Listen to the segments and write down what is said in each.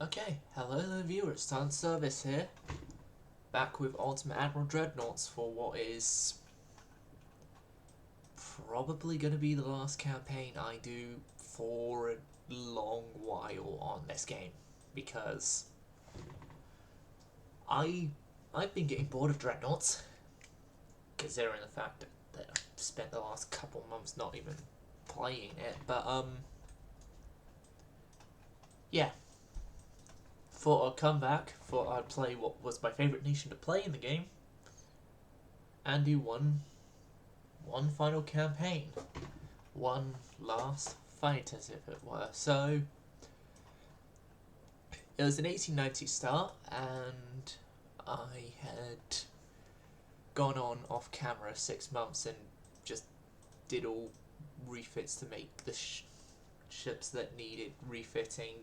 Okay, hello viewers, Time Service here, back with Ultimate Admiral Dreadnoughts for what is probably going to be the last campaign I do for a long while on this game, because I've been getting bored of Dreadnoughts, considering the fact that I've spent the last couple months not even playing it, but yeah, thought I'd come back, thought I'd play what was my favourite nation to play in the game, and do one final campaign. One last fight, as if it were. So, it was an 1890 start, and I had gone on off camera 6 months and just did all refits to make the ships that needed refitting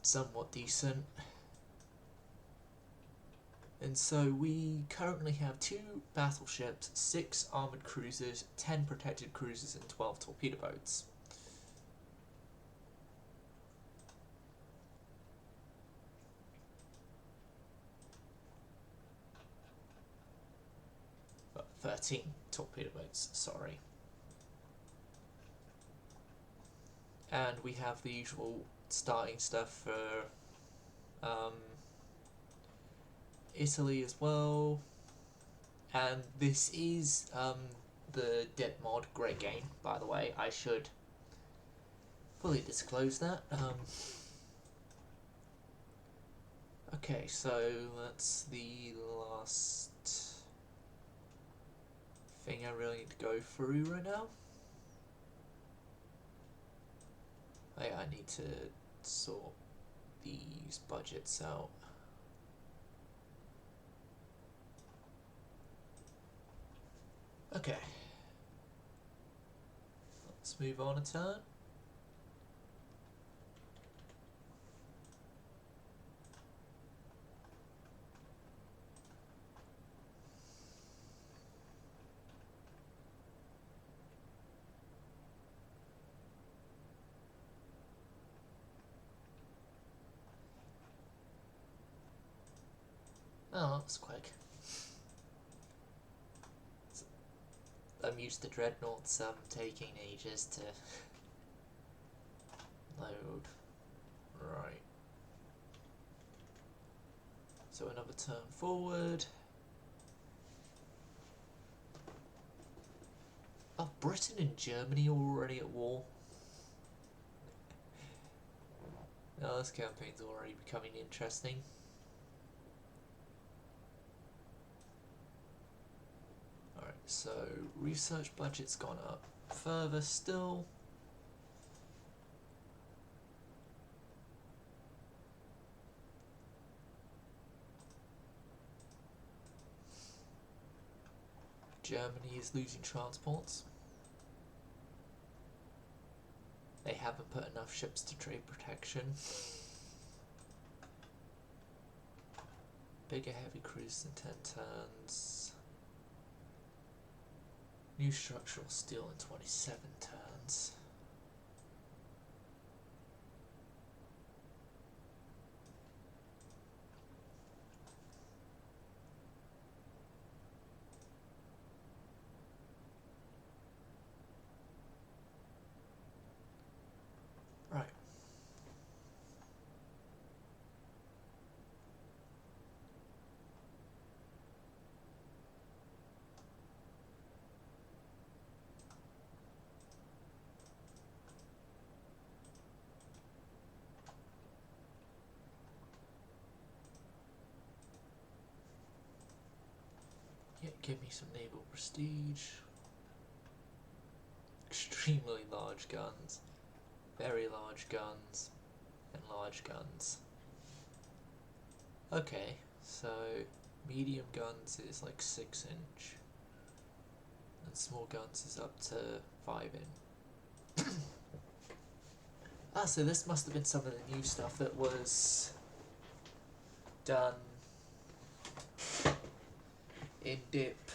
somewhat decent. And so we currently have 2 battleships, 6 armoured cruisers, 10 protected cruisers, and 12 torpedo boats. But 13 torpedo boats, sorry. And we have the usual starting stuff for Italy as well. And this is the Dead mod, great game, by the way. I should fully disclose that. Okay, so that's the last thing I really need to go through right now. I need to sort these budgets out. Okay, let's move on a turn. Oh, that was quick. I'm used to Dreadnoughts taking ages to load. Right. So another turn forward. Are Britain and Germany already at war? No, this campaign's already becoming interesting. Alright, so research budget's gone up further still. Germany is losing transports. They haven't put enough ships to trade protection. Bigger heavy cruise in 10 turns. New structural steel in 27 turns. Right. Yeah, give me some naval prestige. Extremely large guns, very large guns, and large guns. Okay, so medium guns is like 6 inch, and small guns is up to 5 inch. So this must have been some of the new stuff that was done in Dip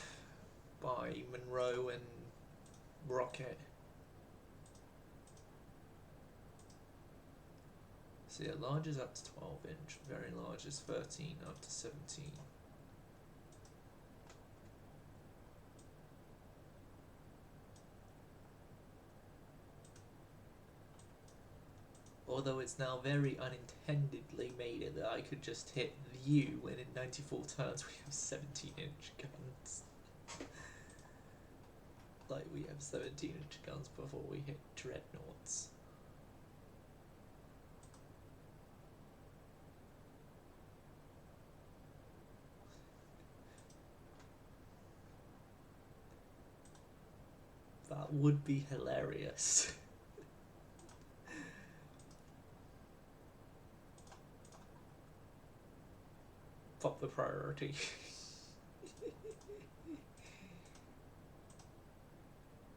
by Monroe and Rocket. So yeah, large is up to 12 inch, very large is 13 up to 17. Although it's now very unintendedly made it that I could just hit you when in 94 turns we have 17-inch guns. Like we have 17-inch guns before we hit Dreadnoughts. That would be hilarious. Pop the priority.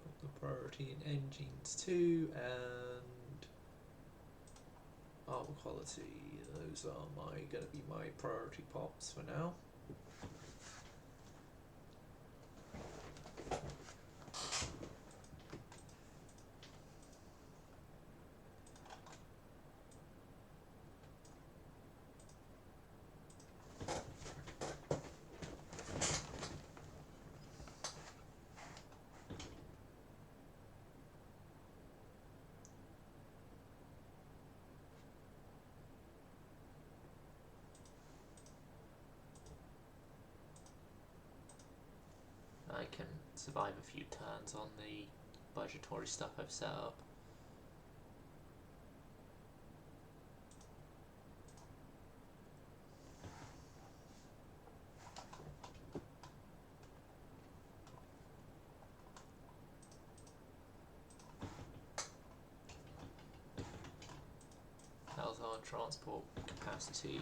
Pop the priority in engines too, and armor quality. Those are gonna be my priority pops for now. I can survive a few turns on the budgetary stuff I've set up. How's our transport capacity?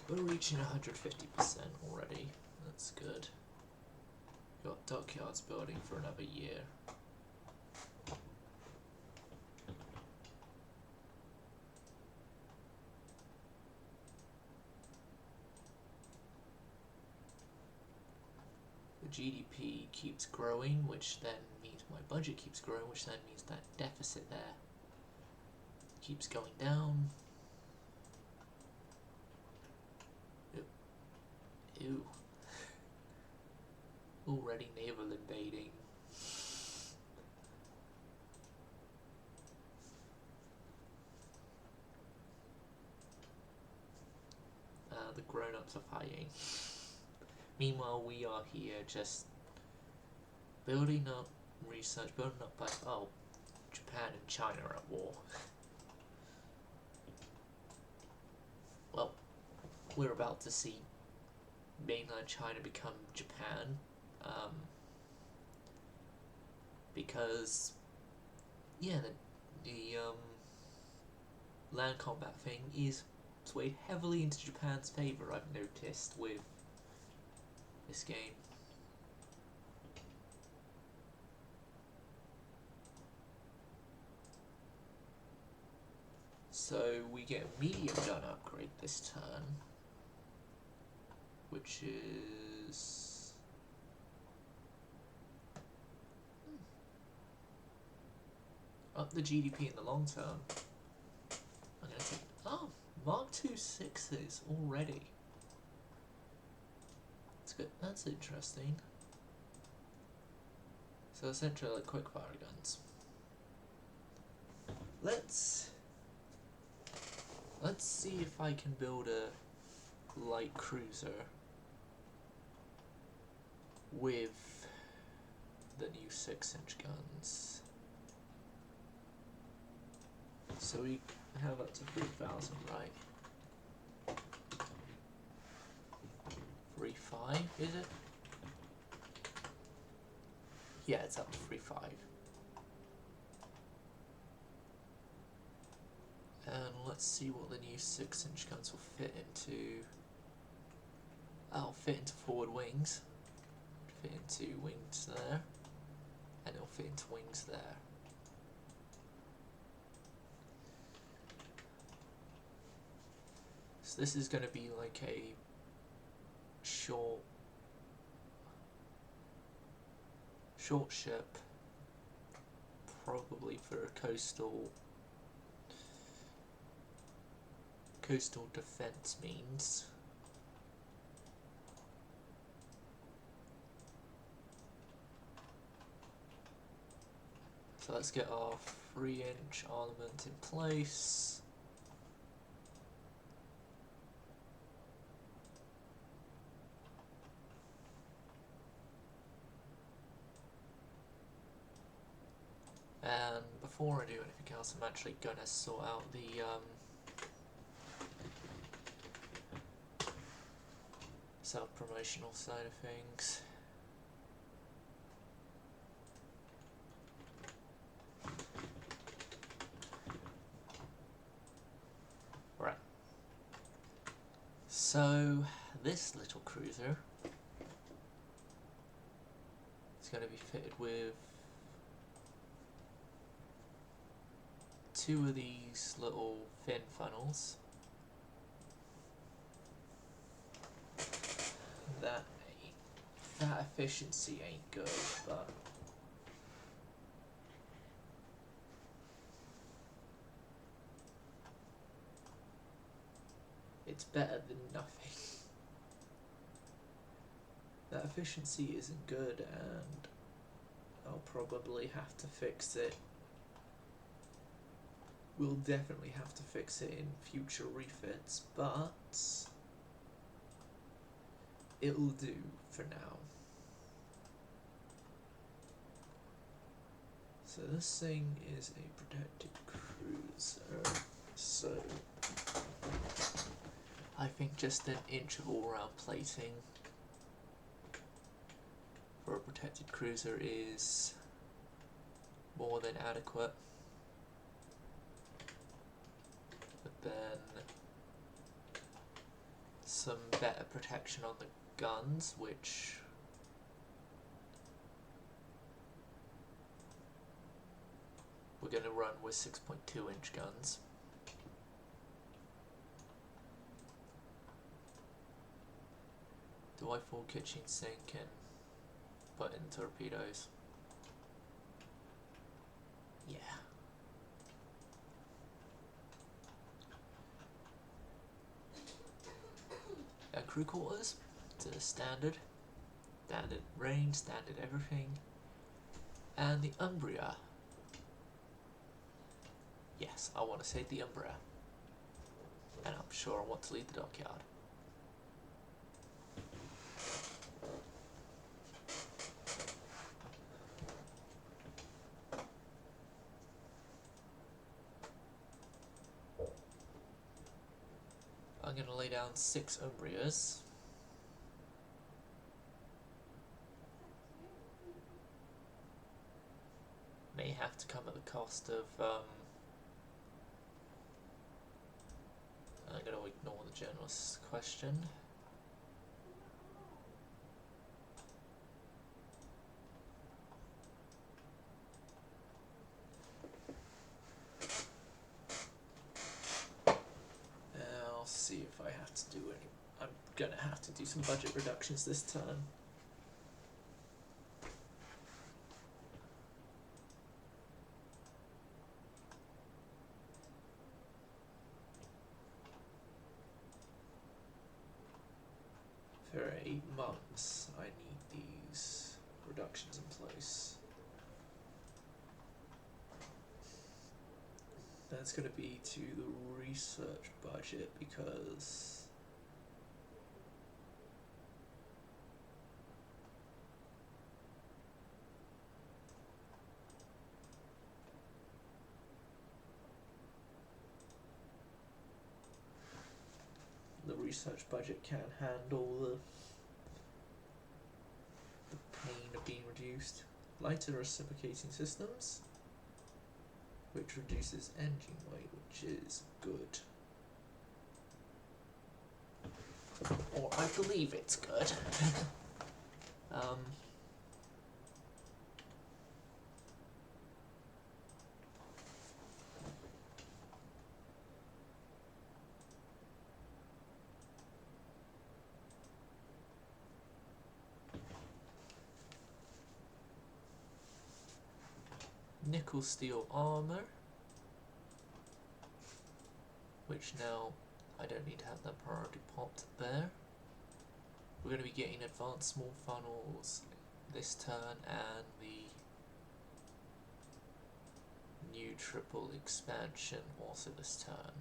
We're reaching 150% already. That's good. Got dockyards building for another year. The GDP keeps growing, which then means my budget keeps growing, which then means that deficit there keeps going down. Ew. Already naval invading. The grown-ups are fighting. Meanwhile, we are here just building up research, building up by Japan and China are at war. Well, we're about to see mainland China become Japan, because yeah, the land combat thing is swayed heavily into Japan's favour, I've noticed, with this game. So we get a medium gun upgrade this turn, which is up the GDP in the long term. I'm gonna take Mark II 6s already. That's good. That's interesting. So essentially like quickfire guns. Let's see if I can build a light cruiser with the new 6-inch guns. So we have up to 3,000, right? 3.5, is it? Yeah, it's up to 3.5. And let's see what the new 6-inch guns will fit into. I'll fit into forward wings, fit into wings there, and it'll fit into wings there. So this is going to be like a short ship, probably for a coastal coastal defense means. So let's get our 3-inch armament in place. And before I do anything else, I'm actually going to sort out the self-promotional side of things. Right. So this little cruiser is going to be fitted with 2 of these little fin funnels. That efficiency ain't good, but it's better than nothing. That efficiency isn't good, and I'll probably have to fix it. We'll definitely have to fix it in future refits, but it'll do for now. So this thing is a protected cruiser, so I think just an inch of all-round plating for a protected cruiser is more than adequate. But then some better protection on the guns, which we're going to run with 6.2-inch guns. Do I full kitchen sink and put in torpedoes? Yeah. Crew quarters to standard range, standard everything, and the Umbria. Yes, I want to save the Umbria, and I'm sure I want to leave the dockyard. I'm going to lay down 6 Umbrias. May have to come at the cost of I'm going to ignore the journalist's question. I'll see if I have to do any. I'm going to have to do some budget reductions this time. For 8 months, I need these reductions in place. That's going to be to the research budget because the research budget can't handle the pain of being reduced. Lighter reciprocating systems, which reduces engine weight, which is good. Or I believe it's good. Nickel steel armor, which now I don't need to have that priority popped there. We're going to be getting advanced small funnels this turn and the new triple expansion also this turn.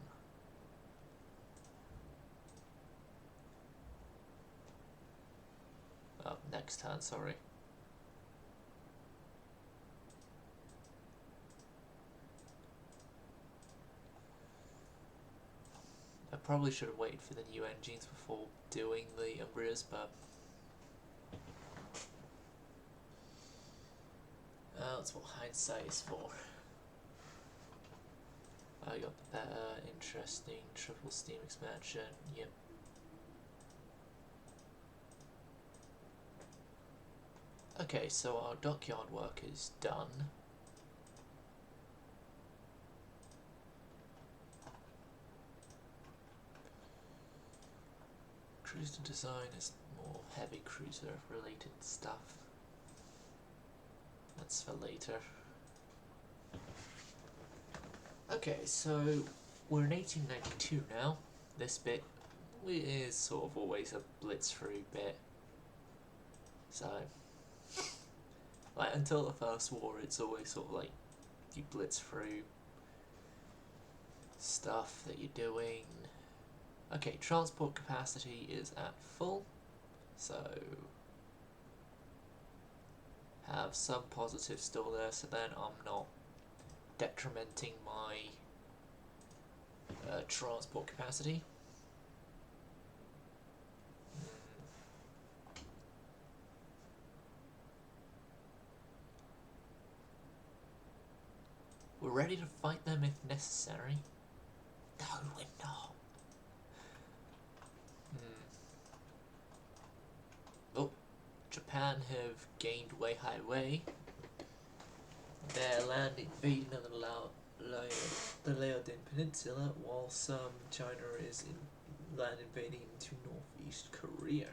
Next turn, sorry. I probably should have waited for the new engines before doing the Umbrias, but that's what hindsight is for. I got the better, interesting triple steam expansion, yep. Okay, so our dockyard work is done. Cruiser design is more heavy cruiser related stuff. That's for later. Okay, so we're in 1892 now. This bit is sort of always a blitz-through bit. So, like, until the First War, it's always sort of like you blitz through stuff that you're doing. Okay, transport capacity is at full, so have some positives still there, so then I'm not detrimenting my transport capacity. We're ready to fight them if necessary. No, we're not. Oh, Japan have gained Weihai Wei. They're land invading on the Laodin Peninsula, while China is land invading into northeast Korea.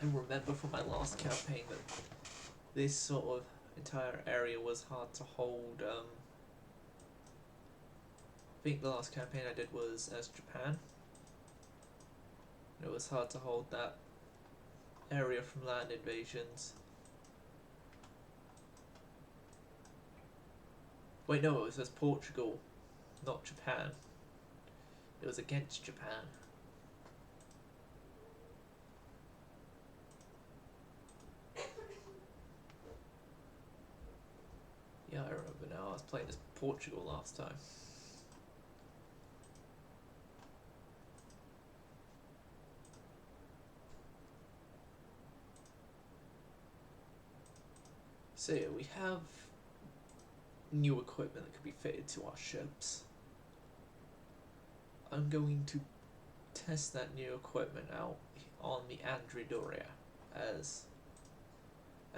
I remember from my last campaign that this sort of entire area was hard to hold. I think the last campaign I did was as Japan. It was hard to hold that area from land invasions. Wait, no, it was as Portugal, not Japan. It was against Japan. Yeah, I remember now. I was playing as Portugal last time. So yeah, we have new equipment that could be fitted to our ships. I'm going to test that new equipment out on the Andridoria, as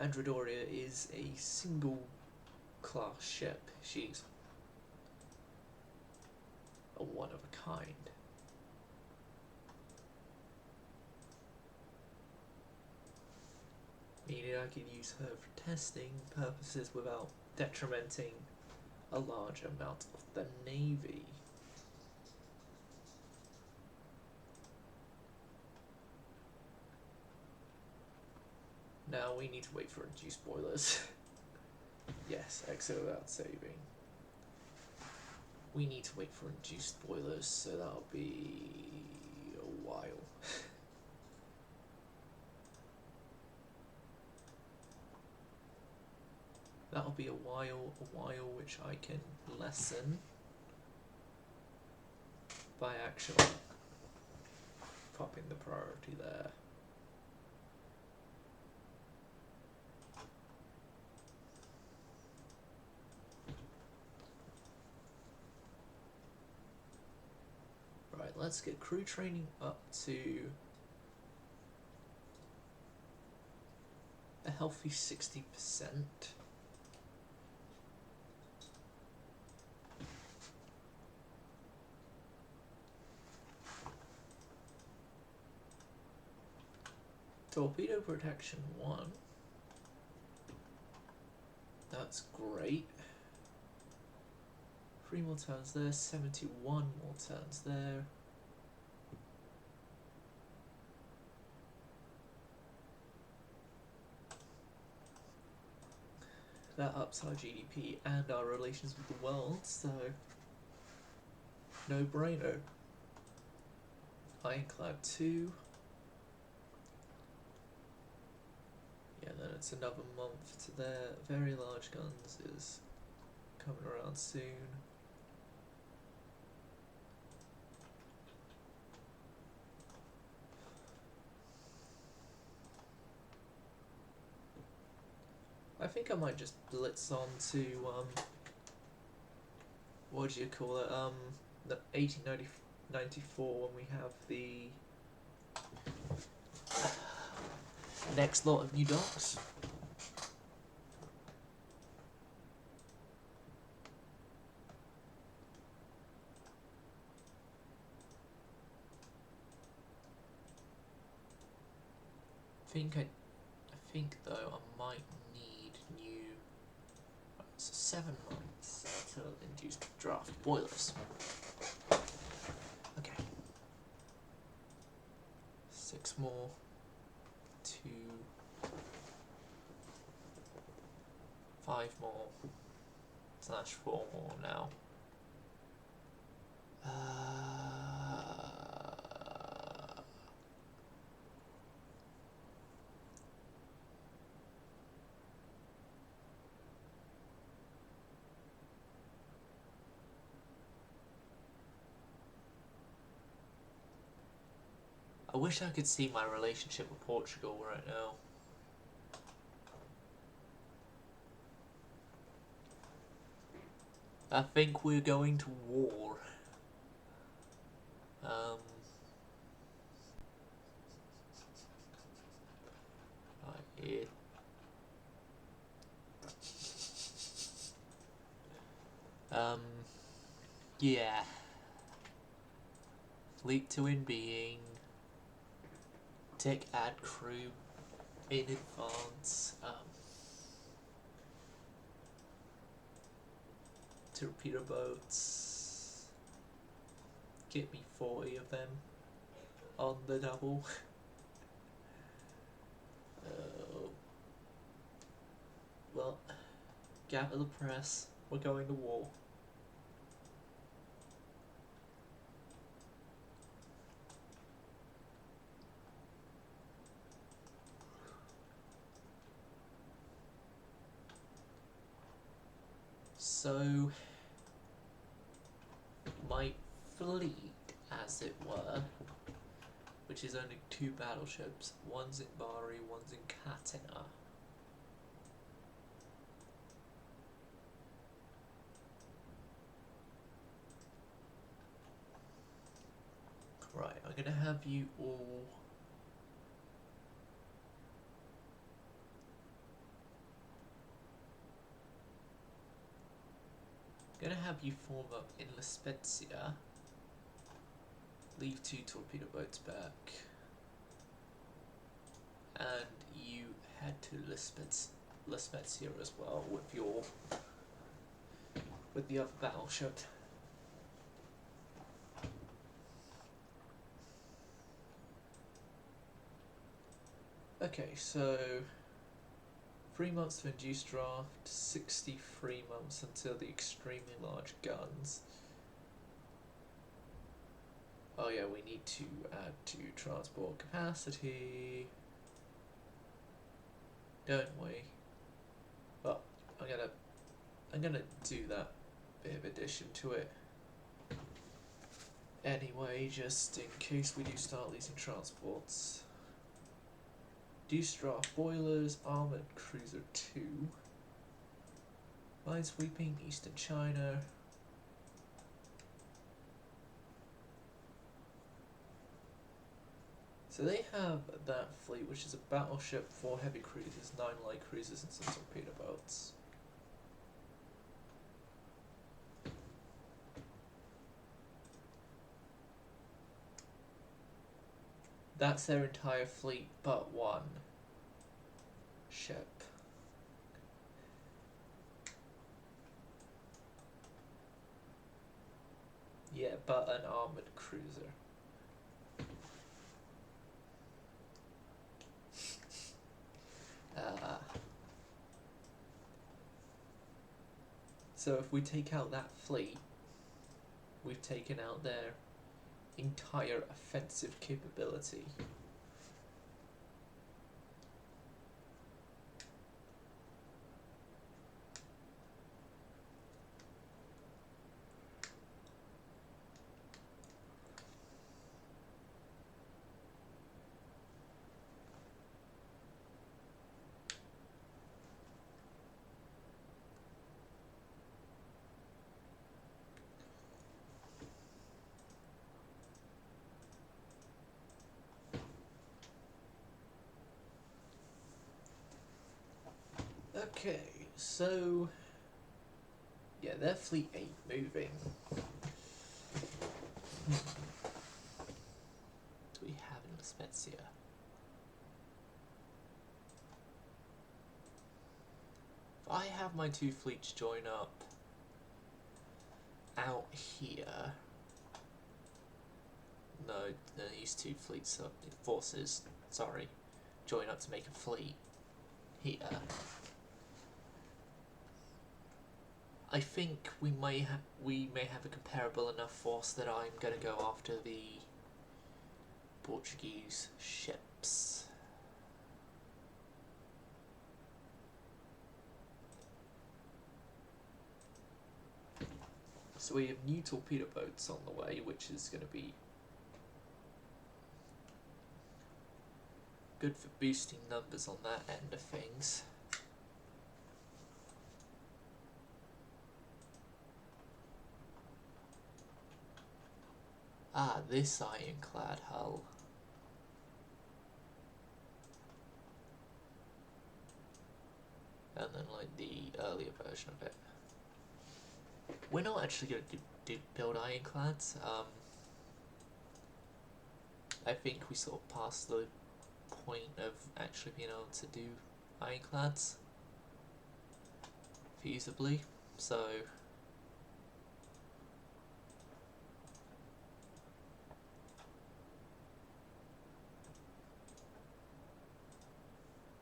Andridoria is a single class ship. She's a one of a kind. Meaning I can use her for testing purposes without detrimenting a large amount of the Navy. Now we need to wait for induced boilers. Yes, exit without saving. We need to wait for induced boilers, so that'll be a while. That'll be a while which I can lessen by actually popping the priority there. Right, let's get crew training up to a healthy 60%. Torpedo protection 1. That's great. 3 more turns there, 71 more turns there. That ups our GDP and our relations with the world, so no brainer. Ironclad 2. Yeah, then it's another month to their very large guns is coming around soon. I think I might just blitz on to what do you call it? The 1894 when we have the next lot of new docks. I think though I might need new. So 7 months to induce draft boilers. Okay. 6 more. 2. 5 more. / 4 more now. I wish I could see my relationship with Portugal right now. I think we're going to war. Right here. Yeah. Fleet 2 in being. Tech add crew in advance. Torpedo boats. Get me 40 of them on the double. Well, gather the press. We're going to war. So, my fleet, as it were, which is only 2 battleships, one's in Bari, one's in Katina. Right, I'm gonna have you all form up in La Spezia. Leave 2 torpedo boats back. And you head to La Spezia as well with the other battleship. Okay, so 3 months to induce draft, 63 months until the extremely large guns. Oh yeah, we need to add to transport capacity, don't we? Well, I'm gonna do that bit of addition to it anyway, just in case we do start losing transports. Draft boilers, armored cruiser 2, minesweeping, eastern China. So they have that fleet, which is a battleship, 4 heavy cruisers, 9 light cruisers, and some torpedo boats. That's their entire fleet, but 1 ship. Yeah, but an armoured cruiser. So if we take out that fleet, we've taken out their entire offensive capability. Okay, so yeah, their fleet ain't moving. Do we have in Spezia? If I have my two fleets join up out here, no, these two fleets are forces. Sorry, join up to make a fleet here. I think we may have a comparable enough force that I'm going to go after the Portuguese ships. So we have new torpedo boats on the way, which is going to be good for boosting numbers on that end of things. Ah, this ironclad hull. And then like the earlier version of it. We're not actually going to build ironclads. I think we sort of passed the point of actually being able to do ironclads feasibly, so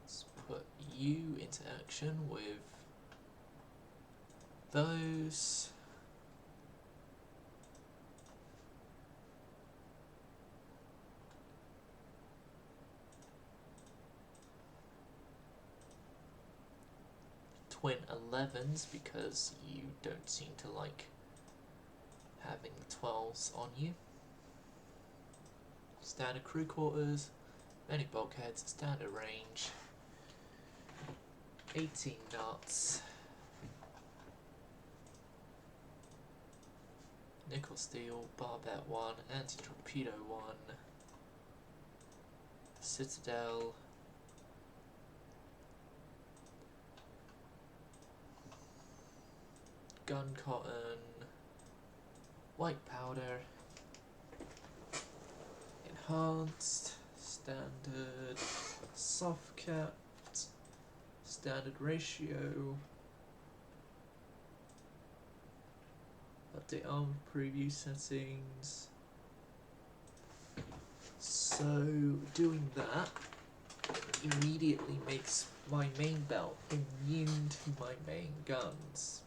let's put you into action with those. Twin 11s because you don't seem to like having the 12s on you. Standard crew quarters, many bulkheads, standard range, 18 knots, nickel steel, barbette 1, anti-torpedo 1, citadel, gun cotton, white powder, enhanced, standard, soft capped, standard ratio, update armor preview settings. So doing that immediately makes my main belt immune to my main guns.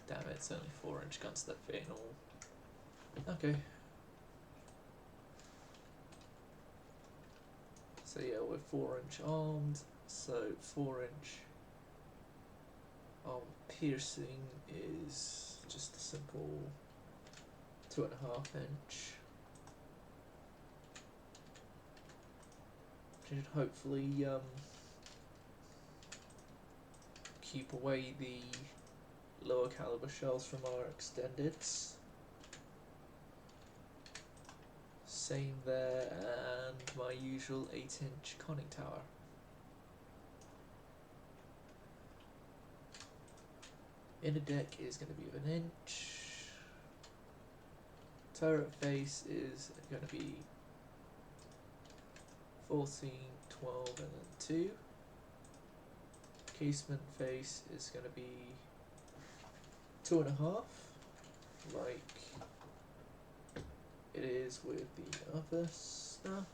Damn it, it's only 4-inch guns that fit in all. Okay. So yeah, we're 4-inch armed, so 4-inch piercing is just a simple 2.5-inch. Should hopefully keep away the lower caliber shells from our extendeds. Same there, and my usual 8-inch conning tower. Inner deck is going to be of 1 inch. Turret face is going to be 14, 12, and then 2. Casement face is going to be 2.5, like it is with the other stuff.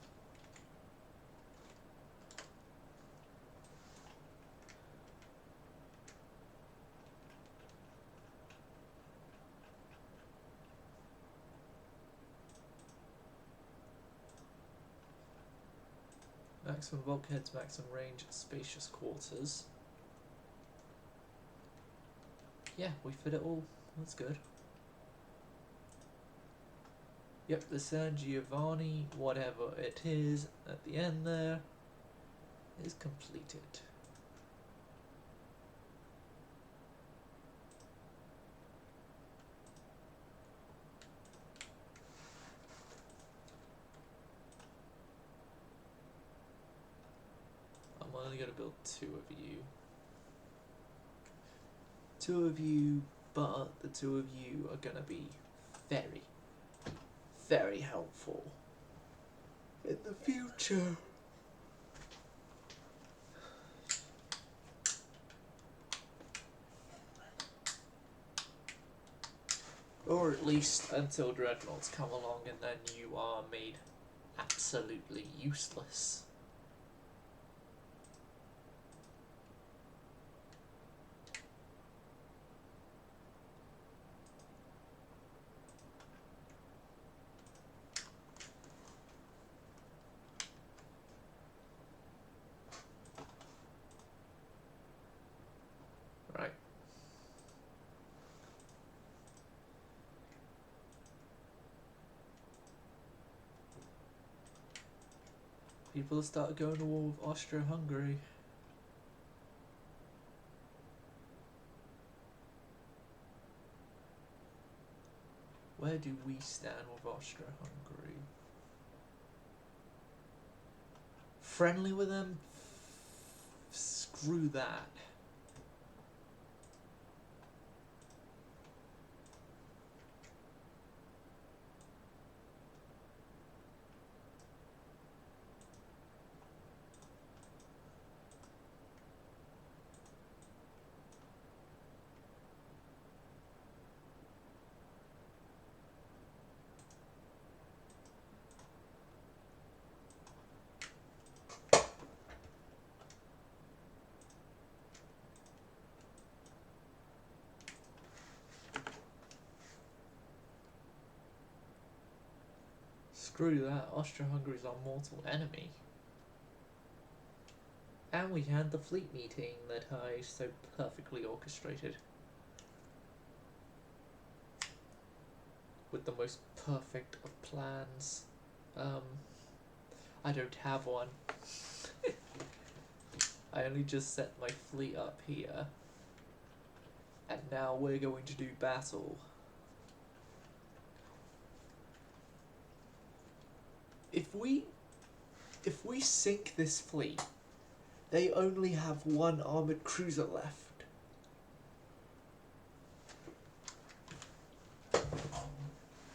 Maximum bulkheads, maximum range, spacious quarters. Yeah, we fit it all. That's good. Yep, the San Giovanni, whatever it is, at the end there, is completed. I'm only going to build 2 of you. 2 of you, but the 2 of you are going to be very, very helpful in the future. Or at least until Dreadnoughts come along and then you are made absolutely useless. Right. People have started going to war with Austria-Hungary. Where do we stand with Austria-Hungary? Friendly with them? Screw that. Screw that, Austria-Hungary is our mortal enemy. And we had the fleet meeting that I so perfectly orchestrated. With the most perfect of plans. I don't have one. I only just set my fleet up here. And now we're going to do battle. If we sink this fleet, they only have 1 armoured cruiser left.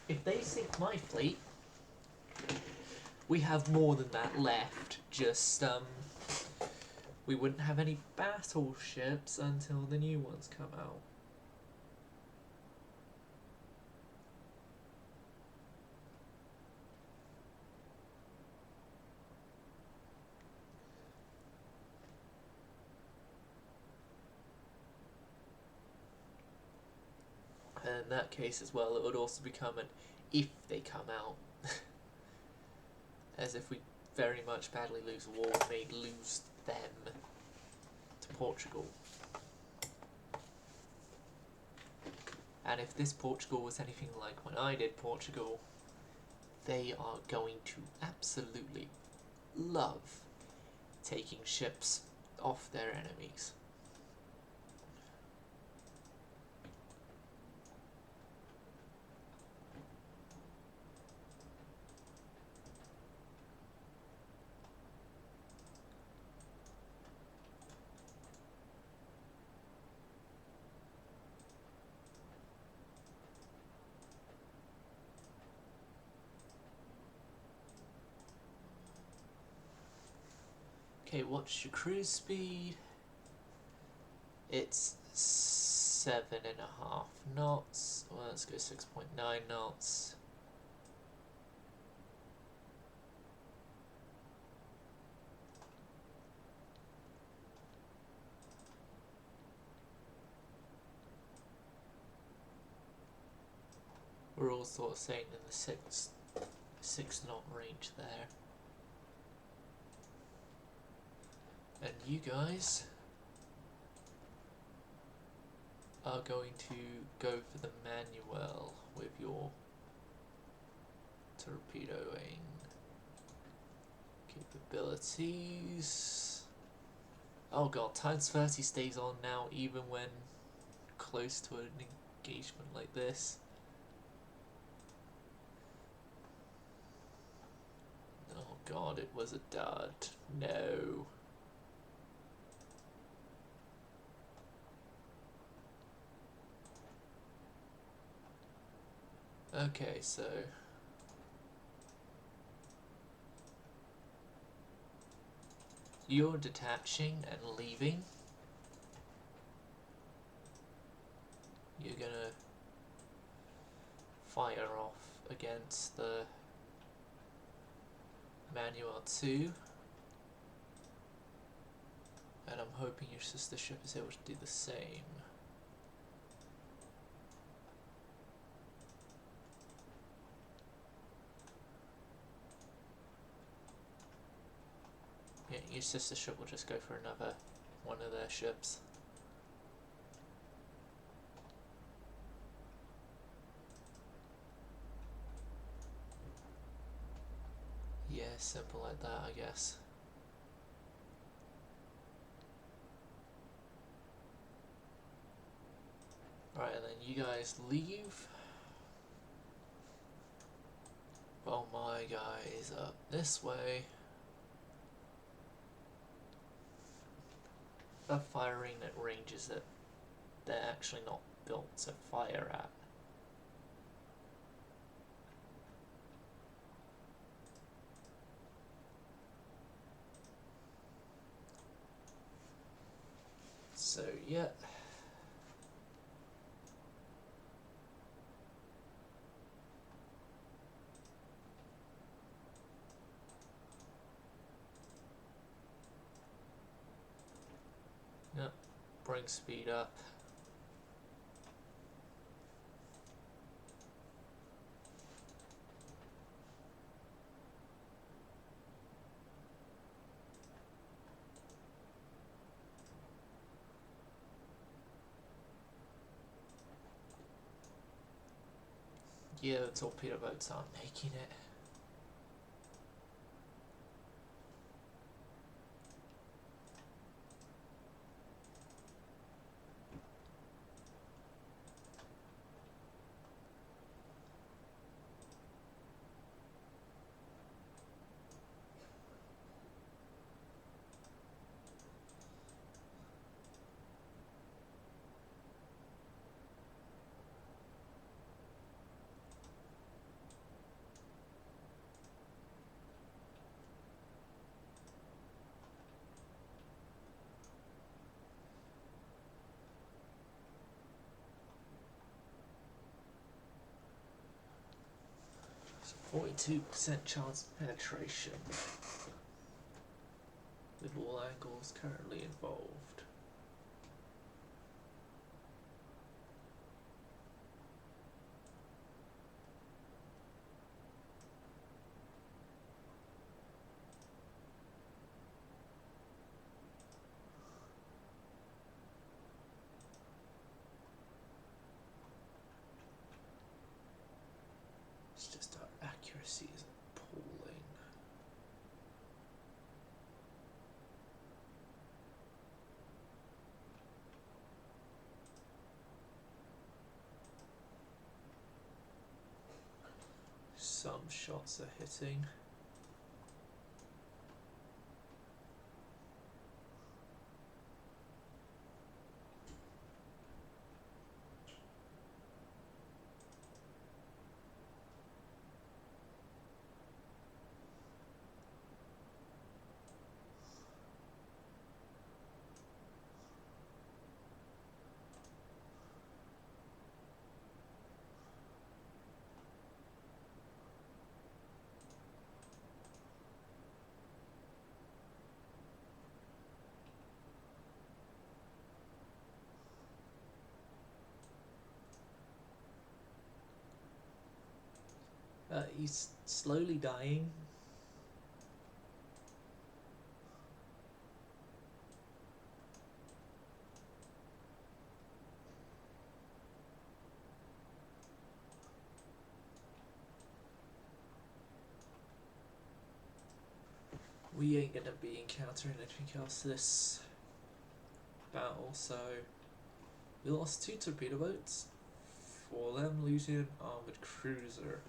If they sink my fleet, we have more than that left. Just, we wouldn't have any battleships until the new ones come out. And in that case as well, it would also become an if they come out. As if we very much badly lose a war, we may lose them to Portugal. And if this Portugal was anything like when I did Portugal, they are going to absolutely love taking ships off their enemies. Okay, what's your cruise speed? It's 7.5 knots. Well, let's go 6.9 knots. We're all sort of saying in the six knot range there. And you guys are going to go for the manual with your torpedoing capabilities. Oh god, times 30 stays on now even when close to an engagement like this. Oh god, it was a dud. No. Okay, so you're detaching and leaving. You're gonna fire off against the Manual 2. And I'm hoping your sister ship is able to do the same. Yeah, your sister ship will just go for another one of their ships. Yeah, simple like that, I guess. Right, and then you guys leave. Well, my guys up this way. They're firing at ranges that they're actually not built to fire at. So, yeah. Yep, bring speed up. Yeah, the torpedo boats aren't making it. So 42% chance of penetration with all angles currently involved. It's just our accuracy is appalling. Some shots are hitting. He's slowly dying. We ain't gonna be encountering anything else this battle, so we lost 2 torpedo boats for them losing an armored cruiser.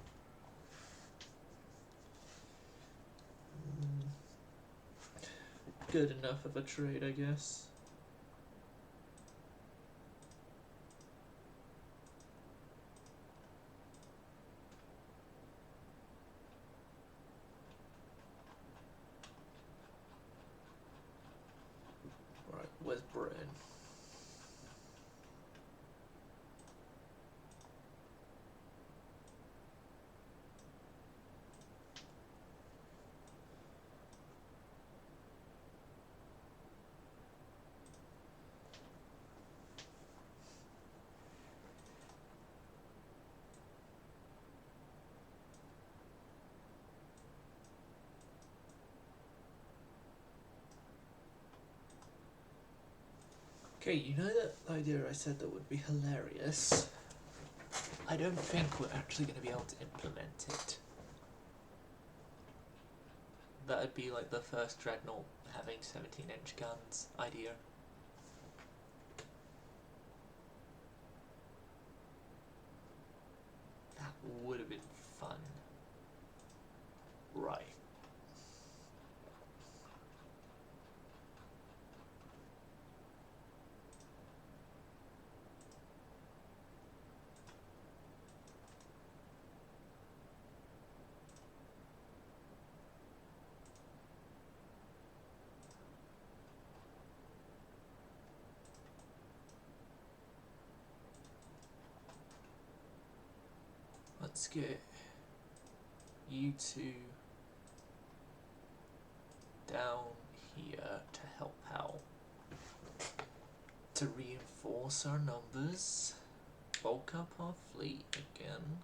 Good enough of a trade, I guess. Right, where's Britain? Okay, you know that idea I said that would be hilarious? I don't think we're actually going to be able to implement it. That'd be like the first Dreadnought having 17-inch guns idea. That would have been fun. Right. Let's get you two down here to help out. To reinforce our numbers. Bulk up our fleet again.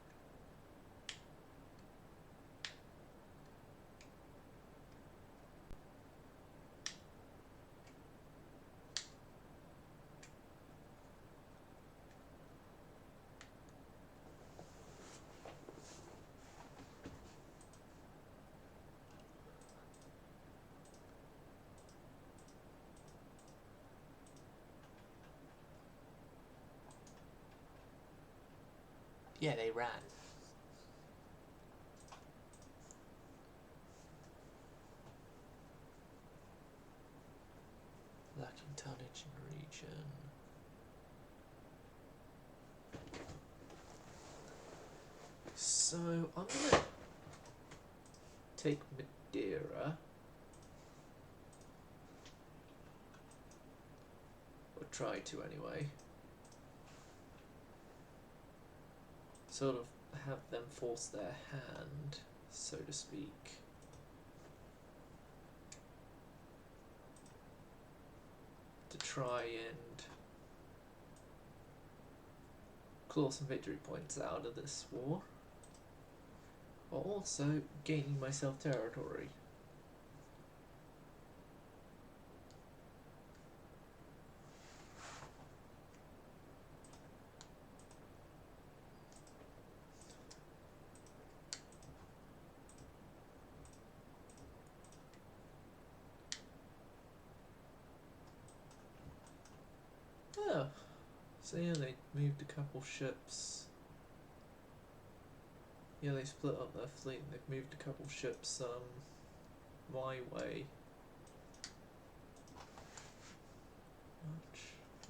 Yeah, they ran. Lacking tonnage in region. So I'm gonna take Madeira. Or try to anyway. Sort of have them force their hand, so to speak. To try and claw some victory points out of this war. While also gaining myself territory. Oh, so yeah, they moved a couple ships. Yeah, they split up their fleet and they've moved a couple ships my way.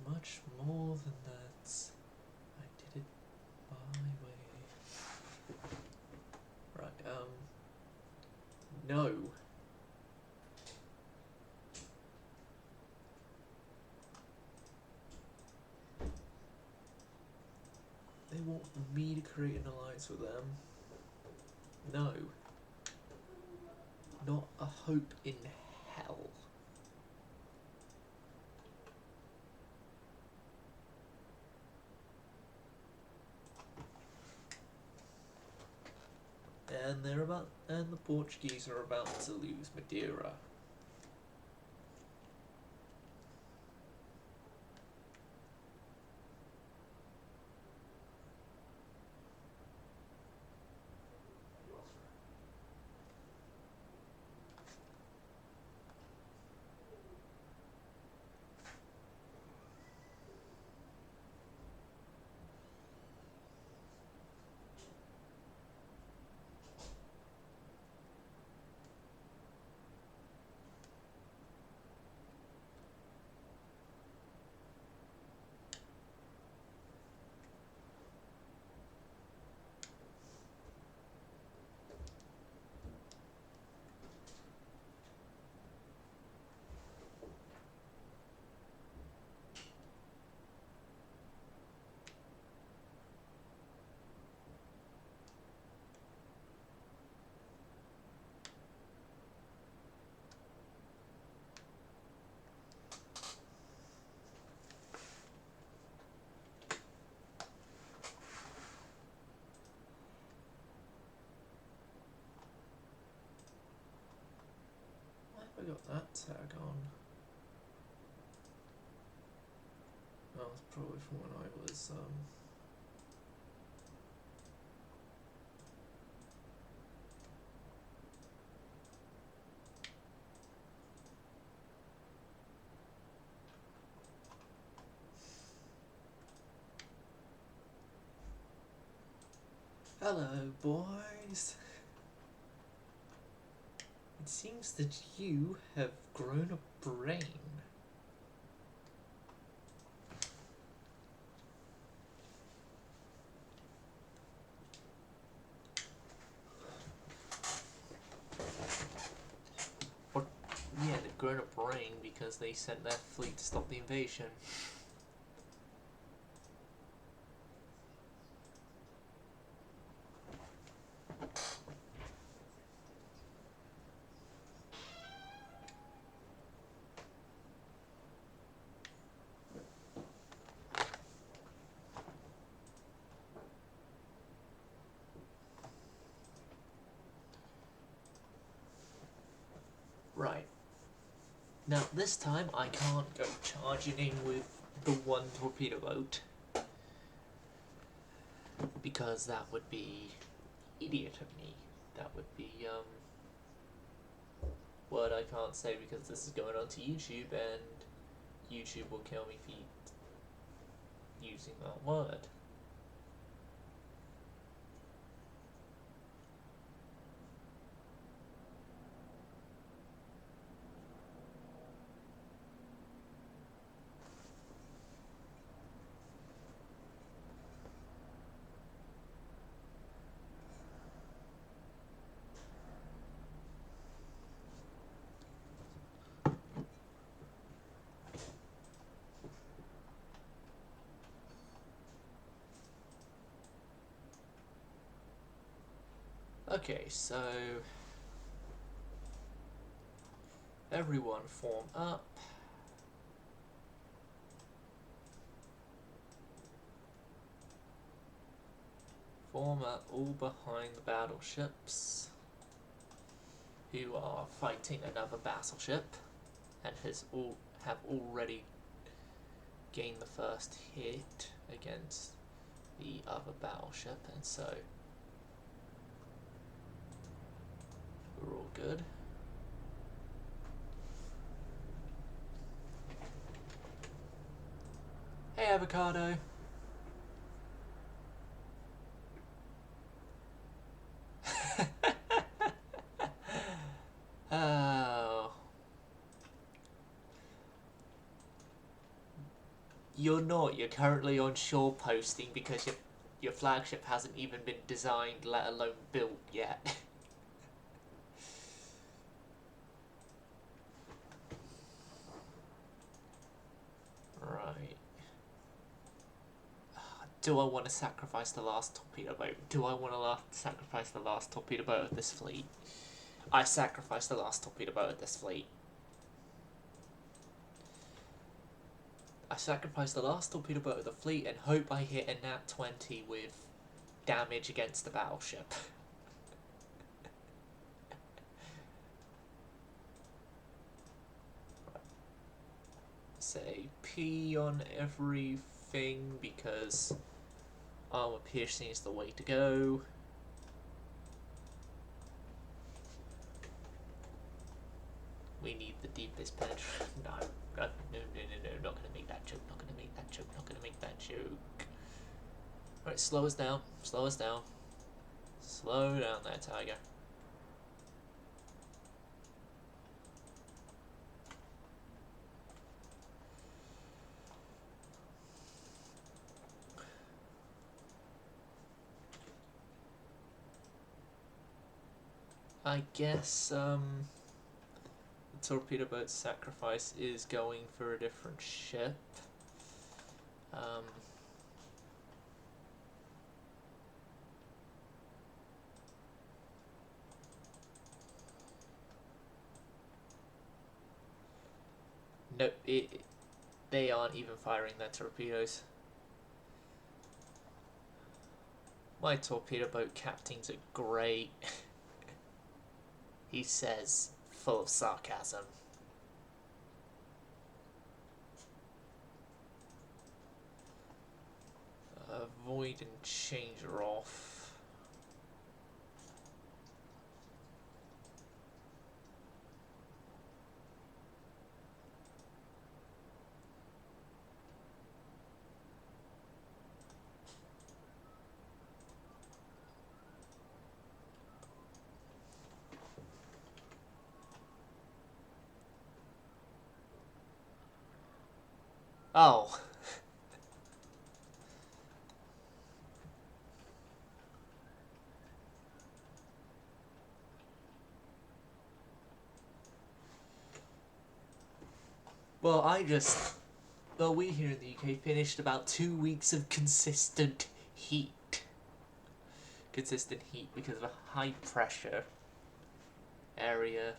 Much more than that. I did it my way. Right, no. They want me to create an alliance with them. No. Not a hope in hell. and the Portuguese are about to lose Madeira. Why have I got that tag on? Oh, it's probably from when I was Hello, boys. It seems that you have grown a brain. Or, yeah, they've grown a brain because they sent their fleet to stop the invasion. Right. Now, this time I can't go charging in with the one torpedo boat, because that would be idiot of me. That would be, word I can't say because this is going onto YouTube and YouTube will kill me for using that word. Okay, so everyone form up. Form up all behind the battleships who are fighting another battleship and have already gained the first hit against the other battleship, and so we're all good. Hey, Avocado. Oh. You're not. You're currently on shore posting because your flagship hasn't even been designed, let alone built yet. Right. Do I want to sacrifice the last torpedo boat? Do I want to sacrifice the last torpedo boat of this fleet? I sacrifice the last torpedo boat of this fleet. I sacrifice the last torpedo boat of the fleet and hope I hit a nat 20 with damage against the battleship. say P on everything because armor piercing is the way to go. We need the deepest penetration. No, not gonna make that joke, not gonna make that joke, not gonna make that joke. Alright, slow us down, slow us down. Slow down there, tiger. I guess, the torpedo boat's sacrifice is going for a different ship. Nope, they aren't even firing their torpedoes. My torpedo boat captains are great. He says, full of sarcasm. Avoid and change her off. Oh. Well, we here in the UK finished about 2 weeks of consistent heat. Consistent heat because of a high pressure area.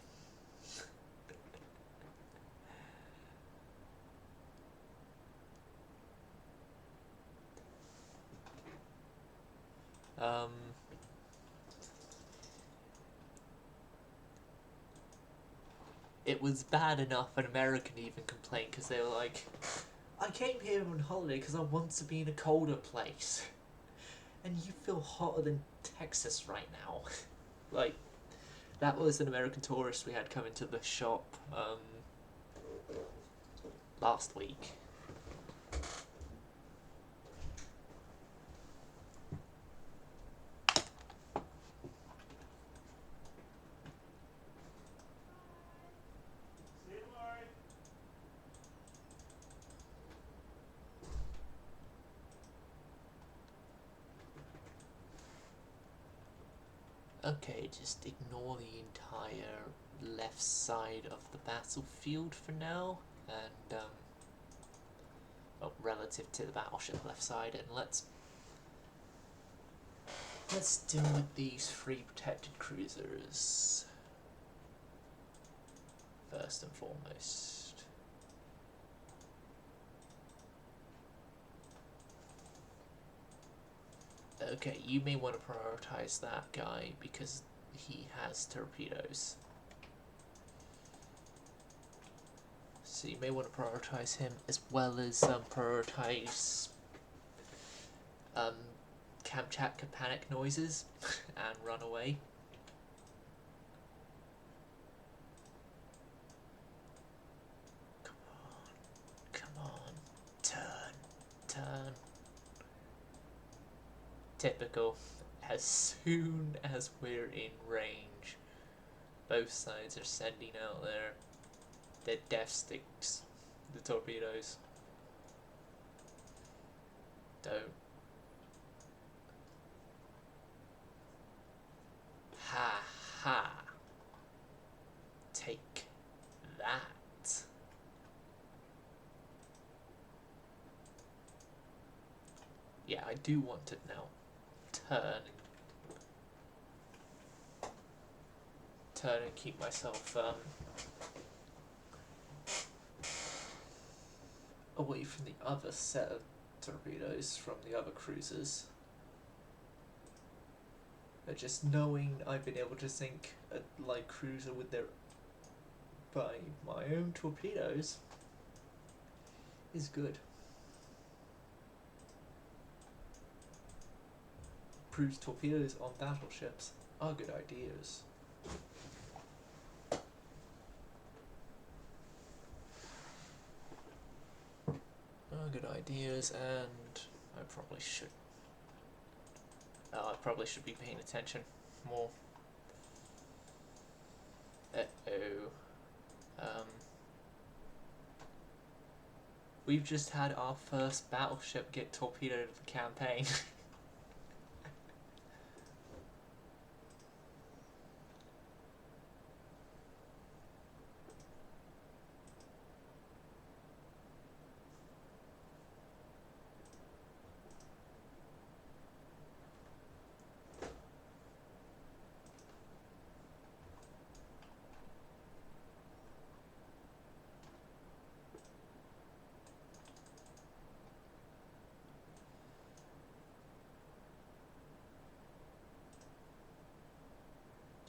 It was bad enough an American even complained because they were like, I came here on holiday because I want to be in a colder place. And you feel hotter than Texas right now. Like, that was an American tourist we had come into the shop last week. Okay, just ignore the entire left side of the battlefield for now, and well, relative to the battleship left side, and let's deal with these 3 protected cruisers first and foremost. Okay, you may want to prioritize that guy because he has torpedoes. So you may want to prioritize him as well as prioritize Kamchatka panic noises and run away. Come on, turn. Typical. As soon as we're in range, both sides are sending out their death sticks, the torpedoes. Don't. Ha ha. Take that. Yeah, I do want it now. Turn and keep myself away from the other set of torpedoes from the other cruisers. But just knowing I've been able to sink a light cruiser with by my own torpedoes is good. Cruise torpedoes on battleships are good ideas. Good ideas, and I probably should be paying attention more. We've just had our first battleship get torpedoed of the campaign.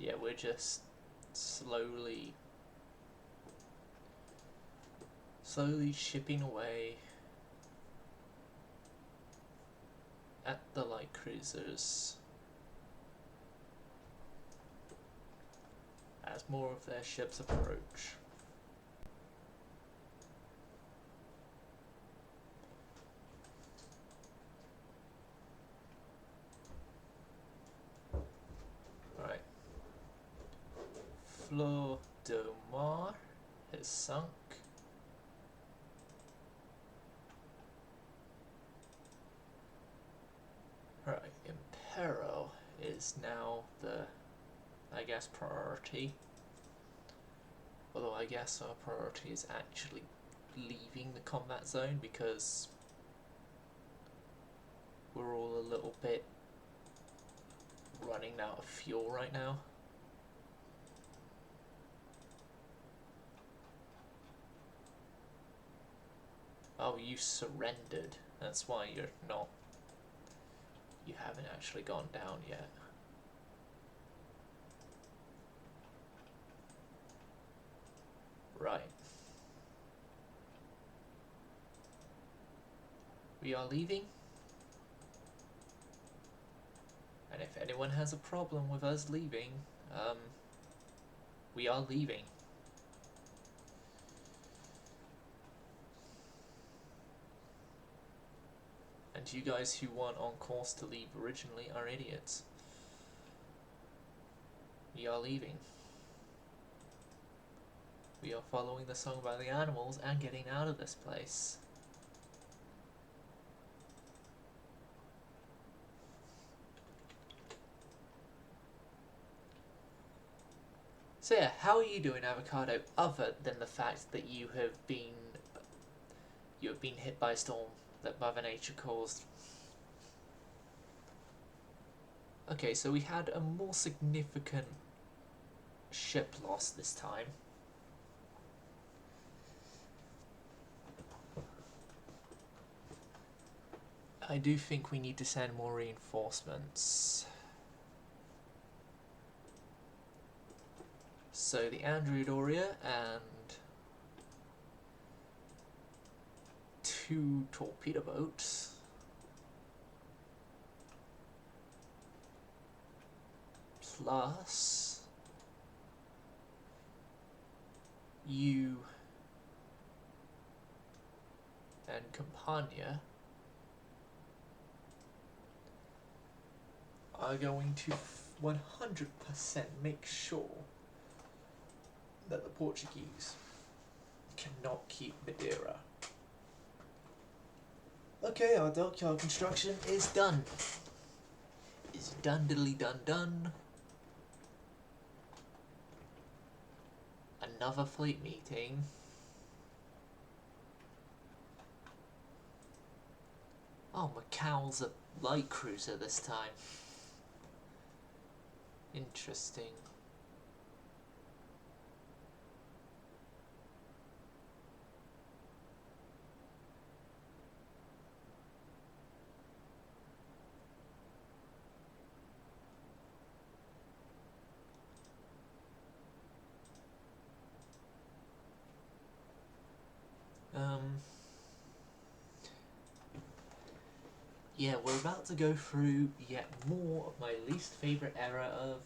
Yeah, we're just slowly chipping away at the light cruisers as more of their ships approach. Right. Fleur de Mar has sunk. Right, Impero is now the, I guess, priority. Although I guess our priority is actually leaving the combat zone because we're all a little bit running out of fuel right now. Oh, you surrendered. That's why you haven't actually gone down yet. Right. We are leaving. And if anyone has a problem with us leaving, we are leaving. And you guys who weren't on course to leave originally are idiots. We are leaving. We are following the song by the animals and getting out of this place. So yeah, how are you doing, Avocado, other than the fact that you have been hit by a storm that Mother Nature caused? Okay, so we had a more significant ship loss this time. I do think we need to send more reinforcements. So the Andrew Doria and 2 torpedo boats. Plus you and Campania are going to 100% make sure that the Portuguese cannot keep Madeira. Okay, our dockyard construction is done. Is done diddly done done. Another fleet meeting. Oh, Macau's a light cruiser this time. Interesting. yeah, we're about to go through yet more of my least favourite era of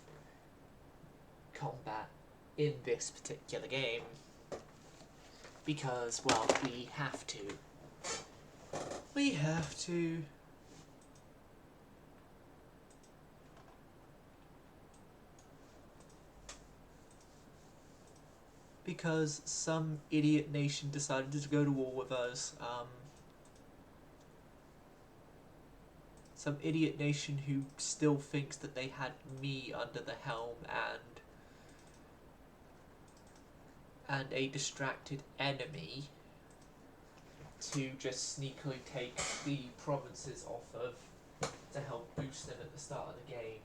combat in this particular game. Because, well, we have to. We have to. Because some idiot nation decided to go to war with us. Some idiot nation who still thinks that they had me under the helm and a distracted enemy to just sneakily take the provinces off of to help boost them at the start of the game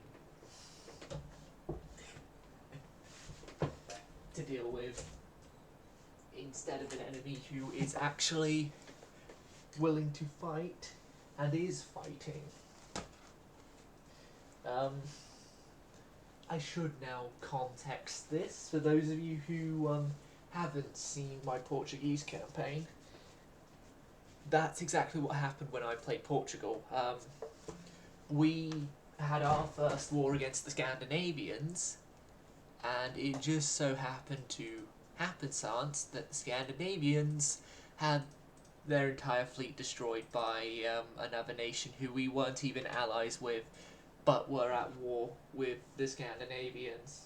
to deal with, instead of an enemy who is actually willing to fight and is fighting. I should now context this for those of you who haven't seen my Portuguese campaign. That's exactly what happened when I played Portugal. We had our first war against the Scandinavians, and it just so happened to happenstance that the Scandinavians had their entire fleet destroyed by another nation who we weren't even allies with, but were at war with the Scandinavians.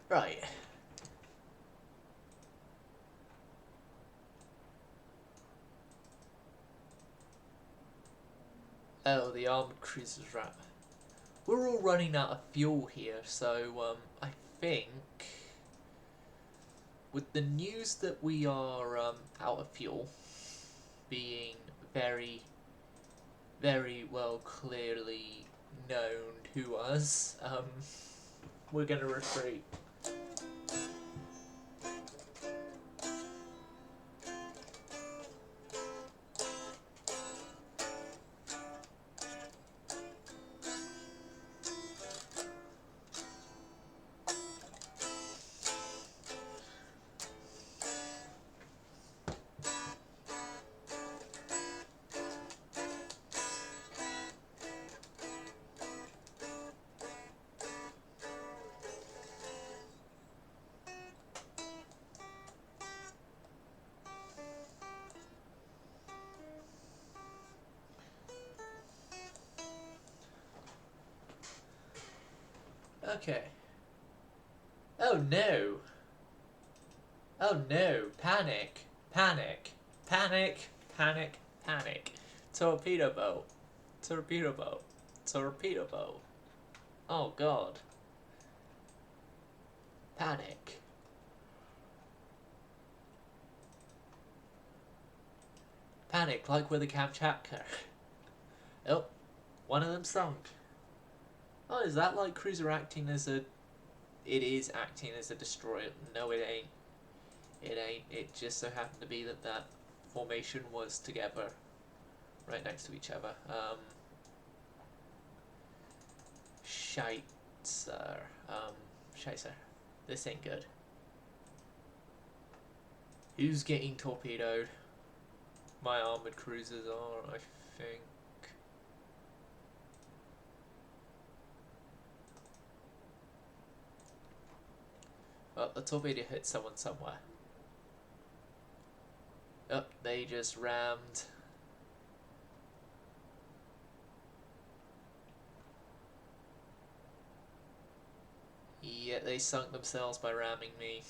Right. Oh, the armoured cruisers, right. We're all running out of fuel here, so I think with the news that we are out of fuel being very, very well clearly known to us, we're gonna retreat. Okay. Oh no! Oh no! Panic! Panic! Panic! Panic! Panic! Torpedo boat! Torpedo boat! Torpedo boat! Oh god! Panic! Panic like with a Kamchatka. Oh, one of them sunk. Oh, is that like cruiser acting as a... It is acting as a destroyer. No, it ain't. It ain't. It just so happened to be that that formation was together, right next to each other. Shite, sir. Shite, sir. This ain't good. Who's getting torpedoed? My armoured cruisers are, I think. Well, the torpedo hit someone somewhere. Oh, they just rammed. Yeah, they sunk themselves by ramming me.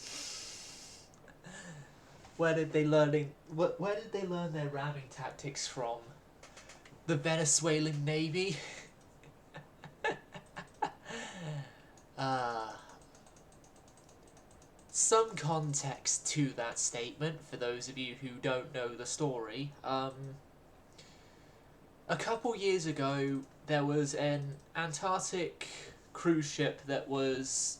Where did they learn their ramming tactics from? The Venezuelan Navy? Some context to that statement for those of you who don't know the story. A couple years ago, there was an Antarctic cruise ship that was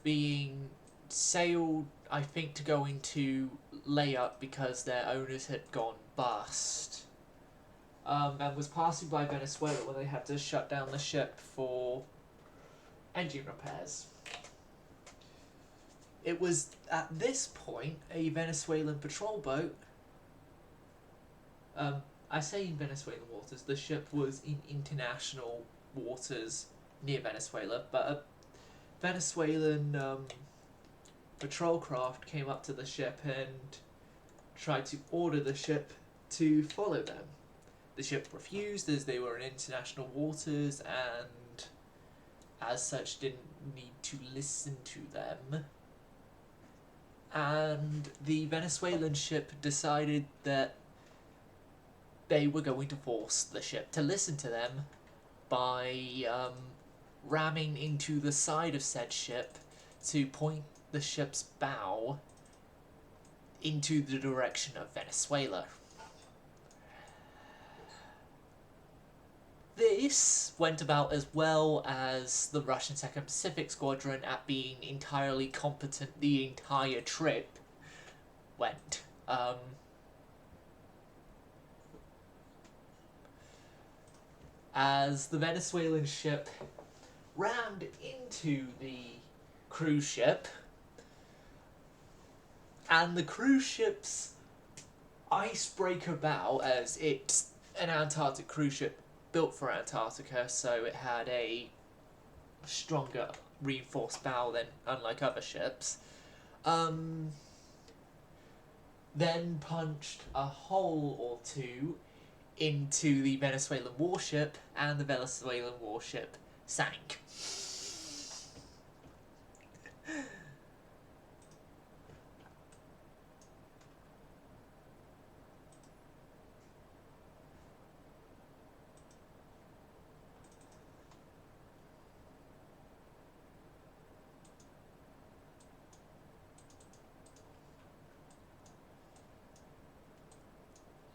being sailed, I think, to go into layup because their owners had gone bust. and was passing by Venezuela when they had to shut down the ship for engine repairs. It was at this point a Venezuelan patrol boat. I say in Venezuelan waters, the ship was in international waters near Venezuela, but a Venezuelan patrol craft came up to the ship and tried to order the ship to follow them. The ship refused as they were in international waters and as such didn't need to listen to them. And the Venezuelan ship decided that they were going to force the ship to listen to them by ramming into the side of said ship to point the ship's bow into the direction of Venezuela. This went about as well as the Russian 2nd Pacific Squadron at being entirely competent the entire trip went. As the Venezuelan ship rammed into the cruise ship, and the cruise ship's icebreaker bow, as it's an Antarctic cruise ship built for Antarctica, so it had a stronger reinforced bow than unlike other ships, then punched a hole or two into the Venezuelan warship, and the Venezuelan warship sank.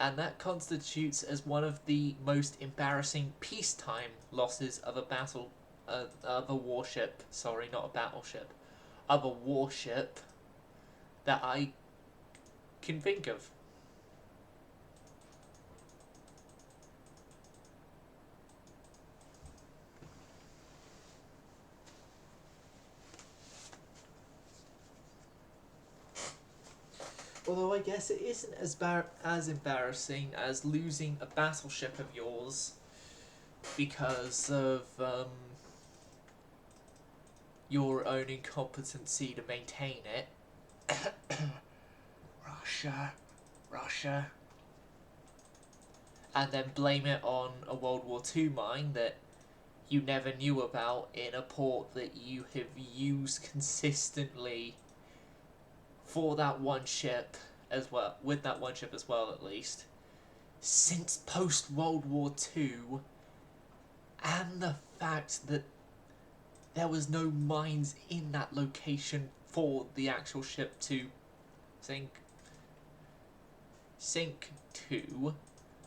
And that constitutes as one of the most embarrassing peacetime losses of a battle, of a warship. Sorry, not a battleship, of a warship that I can think of. Although I guess it isn't as embarrassing as losing a battleship of yours because of your own incompetency to maintain it. Russia. And then blame it on a World War II mine that you never knew about in a port that you have used consistently for that one ship as well, with that one ship as well at least, since post-World War II, and the fact that there was no mines in that location for the actual ship to sink to,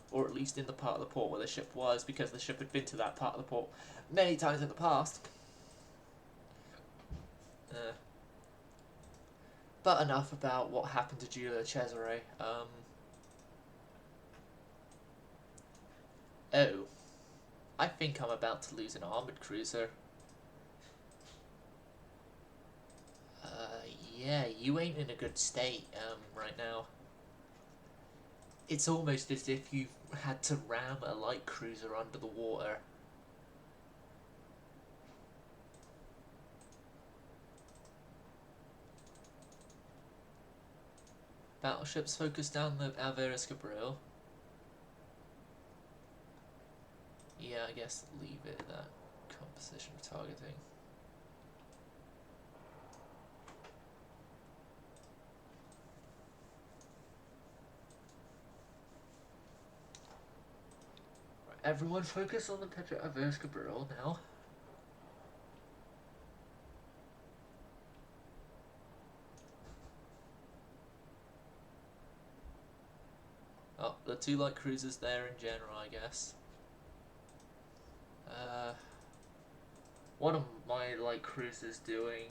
or at least in the part of the port where the ship was, because the ship had been to that part of the port many times in the past. But enough about what happened to Giulio Cesare. Oh, I think I'm about to lose an armoured cruiser. Yeah, you ain't in a good state, right now. It's almost as if you've had to ram a light cruiser under the water. Battleships focus down the Alvarez Cabrillo. Yeah, I guess leave it at that composition of targeting. Right, everyone focus on the picture of Alvarez Cabrillo now. Oh, the two light cruisers there in general, I guess. What are my light cruisers doing?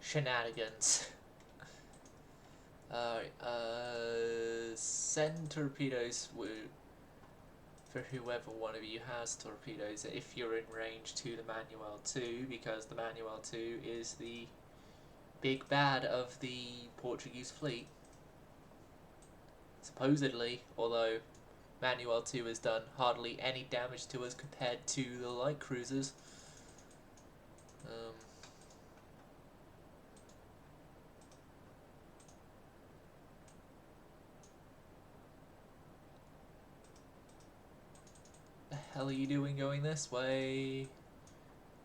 Shenanigans. Alright, send torpedoes for whoever one of you has torpedoes if you're in range to the Manuel 2, because the Manuel 2 is the big bad of the Portuguese fleet. Supposedly, although Manuel 2 has done hardly any damage to us compared to the light cruisers. The hell are you doing going this way?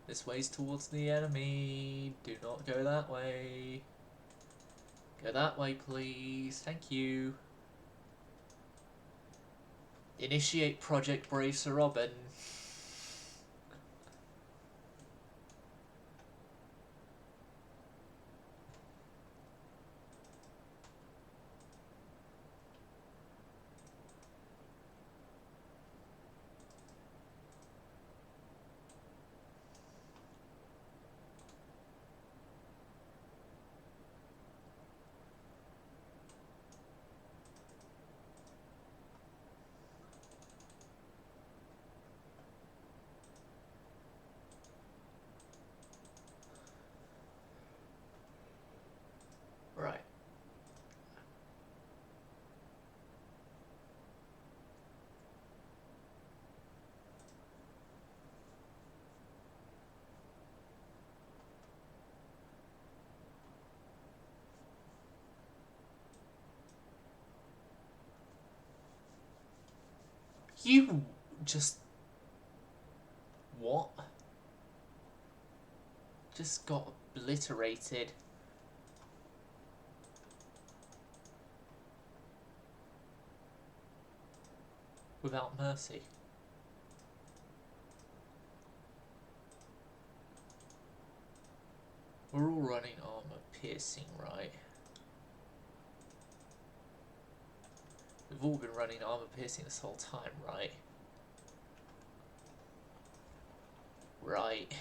This way's towards the enemy. Do not go that way. Go that way, please. Thank you. Initiate Project Brave Sir Robin. Right. You just... What? Just got obliterated. Without mercy. We're all running armor piercing, right? We've all been running armor piercing this whole time, right? Right.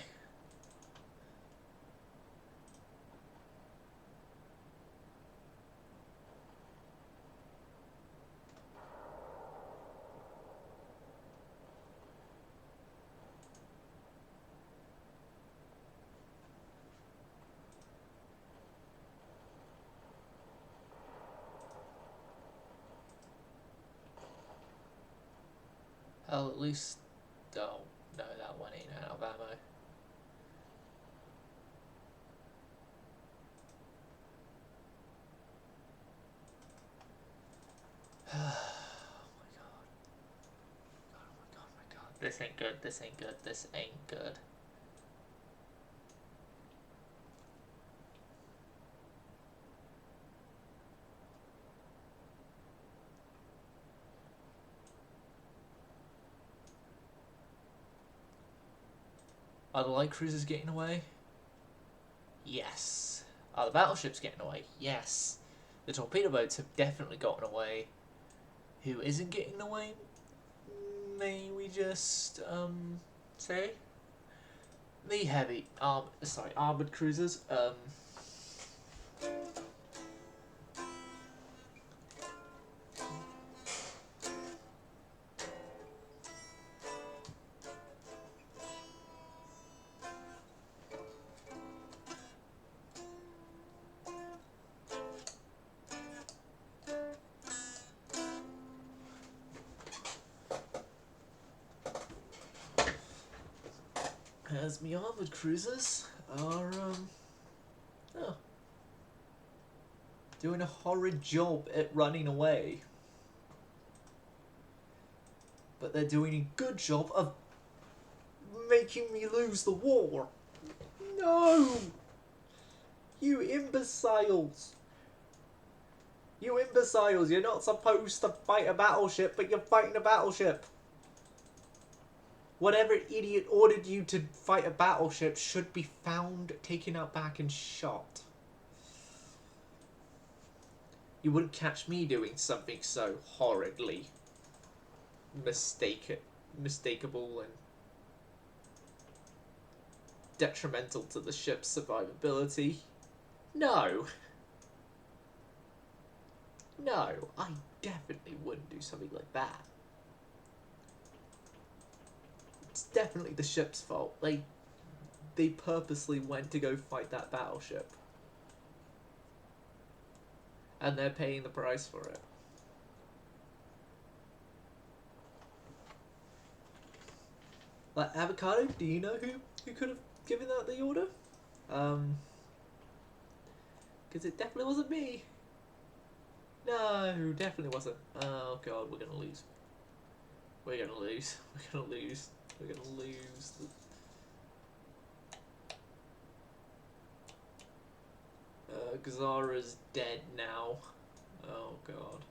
Hell, at least... Oh, no, that one ain't out of ammo. Oh my god. Oh my god, oh my god. This ain't good, this ain't good, this ain't good. Are the light cruisers getting away? Yes. Are the battleships getting away? Yes. The torpedo boats have definitely gotten away. Who isn't getting away? May we just, say? The heavy, armoured cruisers, as me armoured cruisers are, doing a horrid job at running away. But they're doing a good job of making me lose the war. No! You imbeciles! You imbeciles, you're not supposed to fight a battleship, but you're fighting a battleship. Whatever idiot ordered you to fight a battleship should be found, taken out back, and shot. You wouldn't catch me doing something so horridly mistakable and detrimental to the ship's survivability. No. No, I definitely wouldn't do something like that. It's definitely the ship's fault. They purposely went to go fight that battleship. And they're paying the price for it. Like, Avocado, do you know who could have given out the order? Because it definitely wasn't me. No, definitely wasn't. Oh god, we're gonna lose. We're gonna lose. We're gonna lose. We're gonna lose. Zara's dead now. Oh god.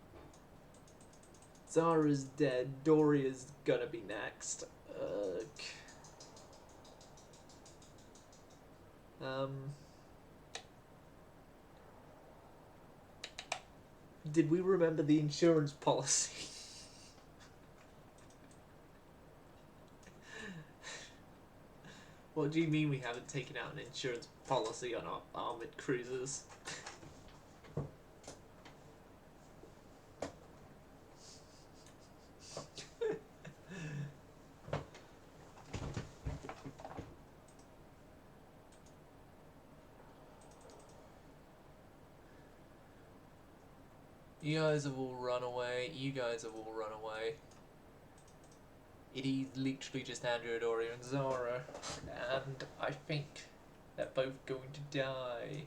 Zara's dead. Doria's gonna be next. Did we remember the insurance policy? What do you mean we haven't taken out an insurance policy on our armoured cruisers? You guys have all run away. You guys have all run away. It is literally just Andrew, Doria, and Zara. And I think they're both going to die.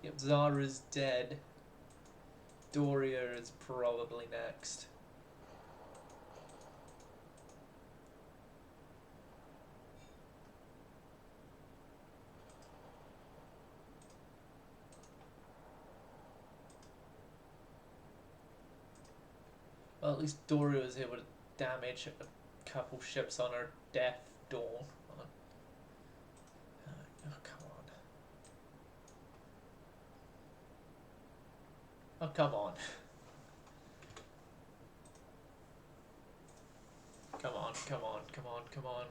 Yep, Zara's dead. Doria is probably next. Well, at least Doria was able to damage a couple ships on her Death Dawn. Oh, come on. Oh, come on. Come on, come on, come on, come on.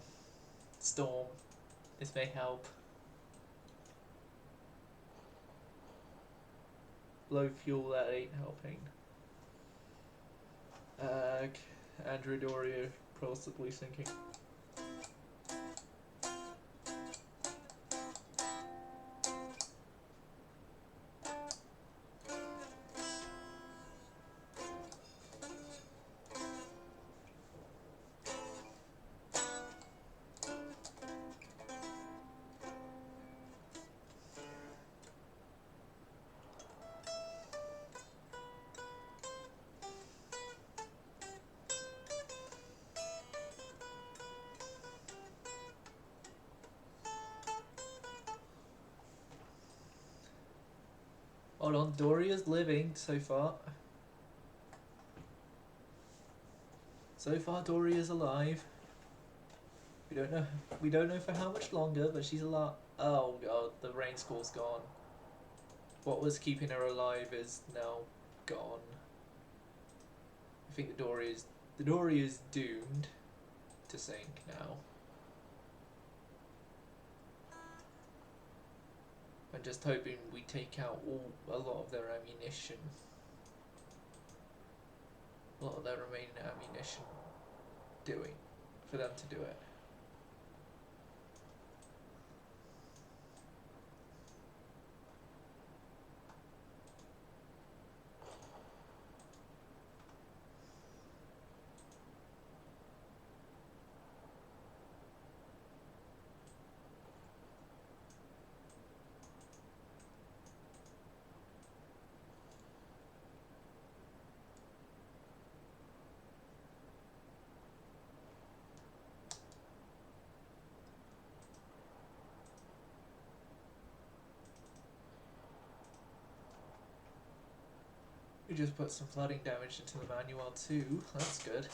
Storm. This may help. Low fuel, that ain't helping. Andrew Doria possibly sinking. Hold on, Doria's living so far. So far, Doria's alive. We don't know for how much longer, but she's alive. Oh god, the rain score's gone. What was keeping her alive is now gone. I think the Doria's doomed to sink now. I'm just hoping we take out a lot of their ammunition. A lot of their remaining ammunition for them to do it. We just put some flooding damage into the manual too. That's good.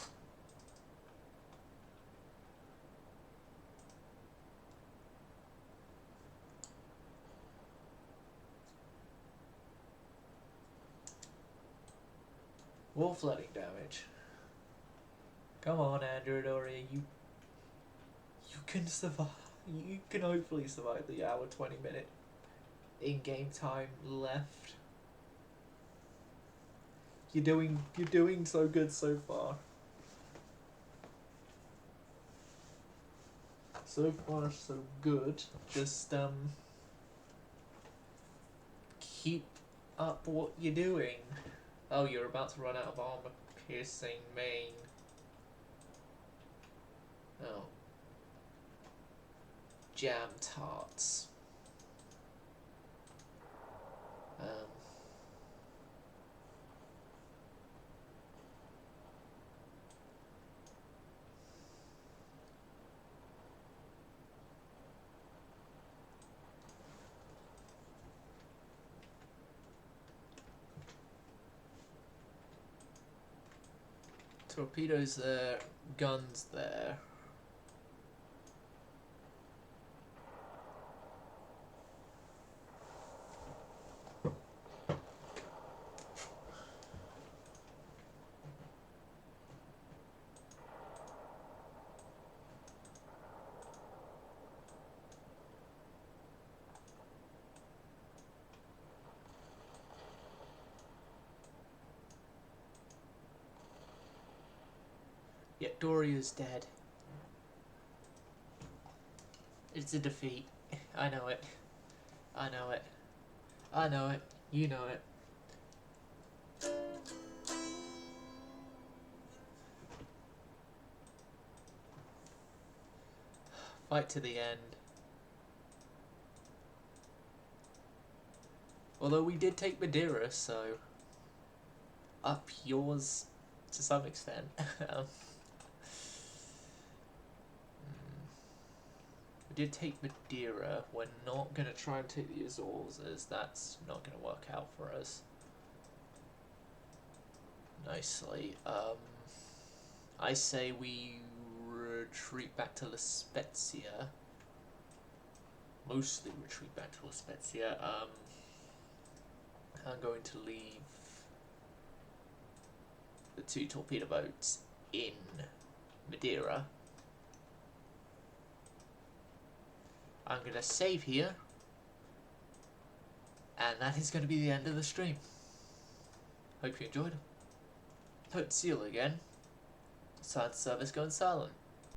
More flooding damage. Come on, Andrew Doria, you can survive. You can hopefully survive the hour 20-minute in-game time left. You're doing so good so far. So far so good. Just keep up what you're doing. Oh, you're about to run out of armor piercing main. Oh. Jam tarts. Torpedoes there, guns there. Yet Doria's dead. It's a defeat. I know it. I know it. I know it. You know it. Fight to the end. Although we did take Madeira, so up yours to some extent. We did take Madeira. We're not going to try and take the Azores, as that's not going to work out for us nicely. I say we retreat back to La Spezia. Mostly retreat back to La Spezia. I'm going to leave the 2 torpedo boats in Madeira. I'm going to save here, and that is going to be the end of the stream. Hope you enjoyed. Hope to see you all again. Science service going silent.